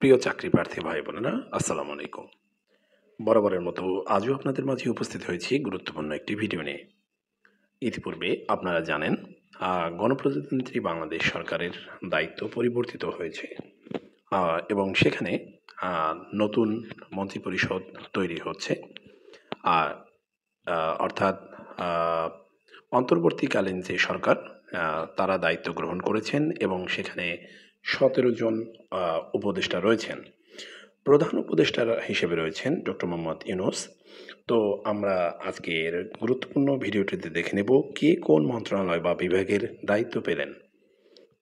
প্রিয় চাকরি প্রার্থী ভাই বোনেরা, আসসালামু আলাইকুম। বরাবরের মতো আজও আপনাদের মাঝে উপস্থিত হয়েছি গুরুত্বপূর্ণ একটি ভিডিও নিয়ে। ইতিপূর্বে আপনারা জানেন, গণপ্রজাতন্ত্রী বাংলাদেশ সরকারের দায়িত্ব পরিবর্তিত হয়েছে এবং সেখানে নতুন মন্ত্রিপরিষদ তৈরি হচ্ছে। আর অর্থাৎ অন্তর্বর্তীকালীন যে সরকার তারা দায়িত্ব গ্রহণ করেছেন এবং সেখানে ১৭ জন উপদেষ্টা রয়েছেন। প্রধান উপদেষ্টা হিসেবে রয়েছেন ডক্টর মোহাম্মদ ইউনূস। তো আমরা আজকের গুরুত্বপূর্ণ ভিডিওটিতে দেখে নেব কে কোন মন্ত্রণালয় বা বিভাগের দায়িত্ব পেলেন।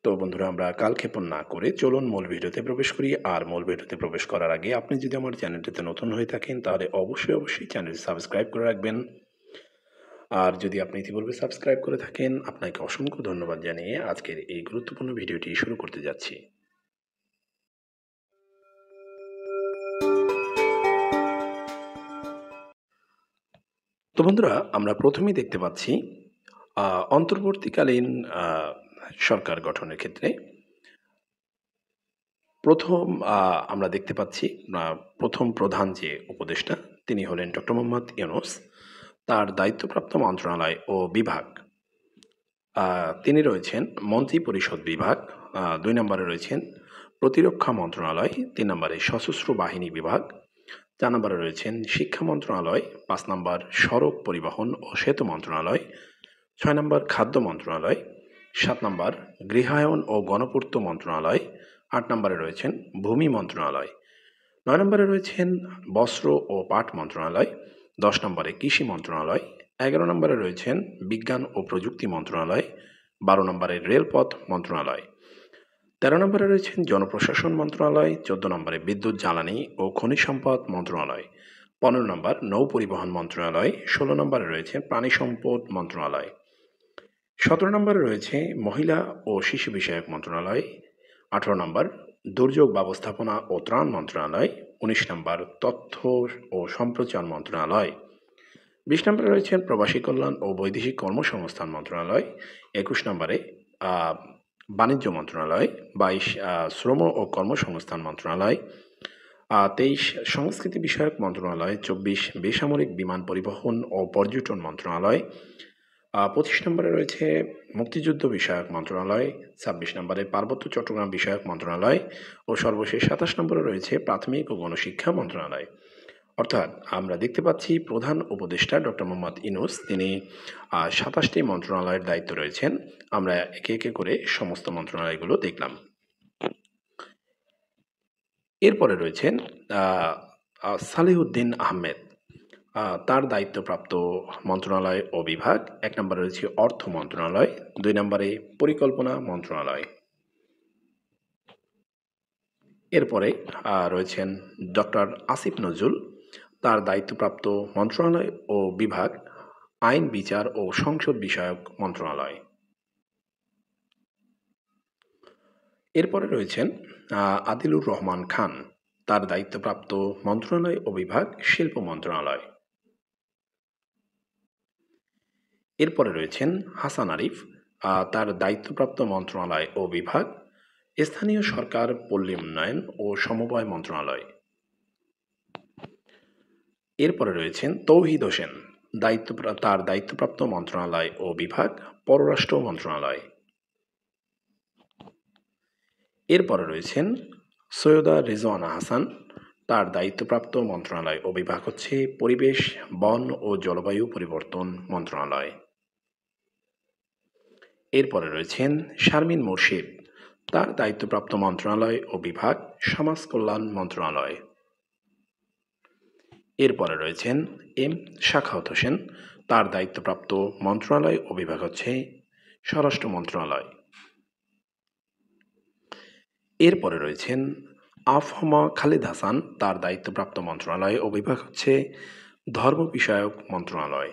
তো বন্ধুরা, আমরা কালক্ষেপণ না করে চলুন মূল ভিডিওতে প্রবেশ করি। আর মূল ভিডিওতে প্রবেশ করার আগে আপনি যদি আমার চ্যানেলটিতে নতুন হয়ে থাকেন তাহলে অবশ্যই চ্যানেলটি সাবস্ক্রাইব করে রাখবেন। আর যদি আপনি ইতিপূর্বে সাবস্ক্রাইব করে থাকেন, আপনাকে অসংখ্য ধন্যবাদ জানিয়ে আজকের এই গুরুত্বপূর্ণ ভিডিওটি শুরু করতে যাচ্ছি। তো বন্ধুরা, আমরা প্রথমেই দেখতে পাচ্ছি অন্তর্বর্তীকালীন সরকার গঠনের ক্ষেত্রে প্রথম আমরা দেখতে পাচ্ছি প্রথম প্রধান যে উপদেষ্টা তিনি হলেন ডক্টর মোহাম্মদ ইউনূস। তার দায়িত্বপ্রাপ্ত মন্ত্রণালয় ও বিভাগ তিনি রয়েছেন মন্ত্রিপরিষদ বিভাগ, ২ নম্বরে রয়েছেন প্রতিরক্ষা মন্ত্রণালয়, ৩ নম্বরে সশস্ত্র বাহিনী বিভাগ, ৪ নম্বরে রয়েছেন শিক্ষা মন্ত্রণালয়, ৫ নম্বর সড়ক পরিবহন ও সেতু মন্ত্রণালয়, ৬ নম্বর খাদ্য মন্ত্রণালয়, ৭ নম্বর গৃহায়ন ও গণপূর্ত মন্ত্রণালয়, ৮ নম্বরে রয়েছেন ভূমি মন্ত্রণালয়, ৯ নম্বরে রয়েছেন বস্ত্র ও পাট মন্ত্রণালয়, ১০ নম্বরে কৃষি মন্ত্রণালয়, ১১ নম্বরে রয়েছেন বিজ্ঞান ও প্রযুক্তি মন্ত্রণালয়, ১২ নম্বরে রেলপথ মন্ত্রণালয়, ১৩ নম্বরে রয়েছেন জনপ্রশাসন মন্ত্রণালয়, ১৪ নম্বরে বিদ্যুৎ জ্বালানি ও খনিজ সম্পদ মন্ত্রণালয়, ১৫ নম্বর নৌ পরিবহন মন্ত্রণালয়, ১৬ নম্বরে রয়েছে প্রাণী সম্পদ মন্ত্রণালয়, ১৭ নম্বরে রয়েছে মহিলা ও শিশু বিষয়ক মন্ত্রণালয়, ১৮ নম্বর দুর্যোগ ব্যবস্থাপনা ও ত্রাণ মন্ত্রণালয়, ১৯ নম্বর তথ্য ও সম্প্রচার মন্ত্রণালয়, ২০ নম্বরে রয়েছেন প্রবাসী কল্যাণ ও বৈদেশিক কর্মসংস্থান মন্ত্রণালয়, ২১ নম্বরে বাণিজ্য মন্ত্রণালয়, ২২ শ্রম ও কর্মসংস্থান মন্ত্রণালয়, ২৩ সংস্কৃতি বিষয়ক মন্ত্রণালয়, ২৪ বেসামরিক বিমান পরিবহন ও পর্যটন মন্ত্রণালয়, ২৫ নম্বরে রয়েছে মুক্তিযুদ্ধ বিষয়ক মন্ত্রণালয়, ২৬ নম্বরে পার্বত্য চট্টগ্রাম বিষয়ক মন্ত্রণালয় ও সর্বশেষ ২৭ নম্বরে রয়েছে প্রাথমিক ও গণশিক্ষা মন্ত্রণালয়। অর্থাৎ আমরা দেখতে পাচ্ছি প্রধান উপদেষ্টা ডক্টর মোহাম্মদ ইউনূস তিনি ২৭টি মন্ত্রণালয়ের দায়িত্ব রয়েছেন। আমরা একে একে করে সমস্ত মন্ত্রণালয়গুলো দেখলাম। এরপরে রয়েছেন সালেহউদ্দিন আহমেদ, তার দায়িত্বপ্রাপ্ত মন্ত্রণালয় ও বিভাগ ১ নম্বরে রয়েছে অর্থ মন্ত্রণালয়, ২ নম্বরে পরিকল্পনা মন্ত্রণালয়। এরপরে রয়েছেন ডক্টর আসিফ নজরুল, তার দায়িত্বপ্রাপ্ত মন্ত্রণালয় ও বিভাগ আইন বিচার ও সংসদ বিষয়ক মন্ত্রণালয়। এরপরে রয়েছেন আদিলুর রহমান খান, তার দায়িত্বপ্রাপ্ত মন্ত্রণালয় ও বিভাগ শিল্প মন্ত্রণালয়। এরপরে রয়েছেন হাসান আরিফ, তার দায়িত্বপ্রাপ্ত মন্ত্রণালয় ও বিভাগ স্থানীয় সরকার, পল্লী উন্নয়ন ও সমবায় মন্ত্রণালয়। এরপরে রয়েছেন তৌহিদ হোসেন, তার দায়িত্বপ্রাপ্ত মন্ত্রণালয় ও বিভাগ পররাষ্ট্র মন্ত্রণালয়। এরপরে রয়েছেন সৈয়দা রিজওয়ানা হাসান, তার দায়িত্বপ্রাপ্ত মন্ত্রণালয় ও বিভাগ হচ্ছে পরিবেশ, বন ও জলবায়ু পরিবর্তন মন্ত্রণালয়। এরপরে রয়েছেন শারমিন মুর্শিদ, তার দায়িত্বপ্রাপ্ত মন্ত্রণালয় ও বিভাগ সমাজ কল্যাণ মন্ত্রণালয়। এরপরে রয়েছেন এম সাখাওয়াত হোসেন, তার দায়িত্বপ্রাপ্ত মন্ত্রণালয় ও বিভাগ হচ্ছে স্বরাষ্ট্র মন্ত্রণালয়। এরপরে রয়েছেন আফহমা খালিদ হাসান, তার দায়িত্বপ্রাপ্ত মন্ত্রণালয় ও বিভাগ হচ্ছে ধর্ম বিষয়ক মন্ত্রণালয়।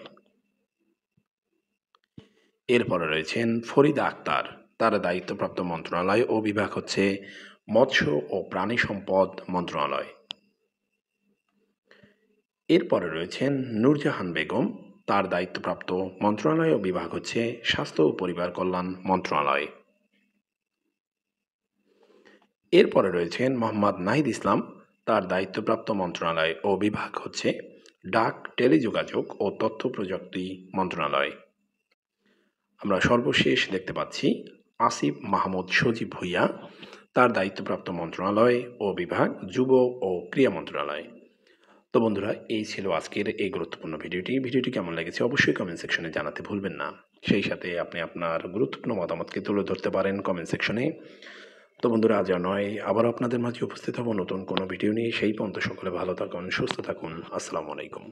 এরপরে রয়েছেন ফরিদা আক্তার, তার দায়িত্বপ্রাপ্ত মন্ত্রণালয় ও বিভাগ হচ্ছে মৎস্য ও প্রাণী সম্পদ মন্ত্রণালয়। এরপরে রয়েছেন নূরজাহান বেগম, তার দায়িত্বপ্রাপ্ত মন্ত্রণালয় ও বিভাগ হচ্ছে স্বাস্থ্য ও পরিবার কল্যাণ মন্ত্রণালয়। এরপরে রয়েছেন মোহাম্মদ নাহিদ ইসলাম, তার দায়িত্বপ্রাপ্ত মন্ত্রণালয় ও বিভাগ হচ্ছে ডাক, টেলিযোগাযোগ ও তথ্য প্রযুক্তি মন্ত্রণালয়। আমরা সর্বশেষ দেখতে পাচ্ছি আসিফ মাহমুদ সজীব ভুঁইয়া, তার দায়িত্বপ্রাপ্ত মন্ত্রণালয় ও বিভাগ যুব ও ক্রীড়া মন্ত্রণালয়। তো বন্ধুরা, এই ছিল আজকের এই গুরুত্বপূর্ণ ভিডিওটি কেমন লেগেছে অবশ্যই কমেন্ট সেকশনে জানাতে ভুলবেন না। সেই সাথে আপনি আপনার গুরুত্বপূর্ণ মতামতকে তুলে ধরতে পারেন কমেন্ট সেকশনে। তো বন্ধুরা, আজ আর নয়, আবারও আপনাদের মাঝে উপস্থিত হব নতুন কোনো ভিডিও নিয়ে। সেই পর্যন্ত সকলে ভালো থাকুন, সুস্থ থাকুন। আসসালামু আলাইকুম।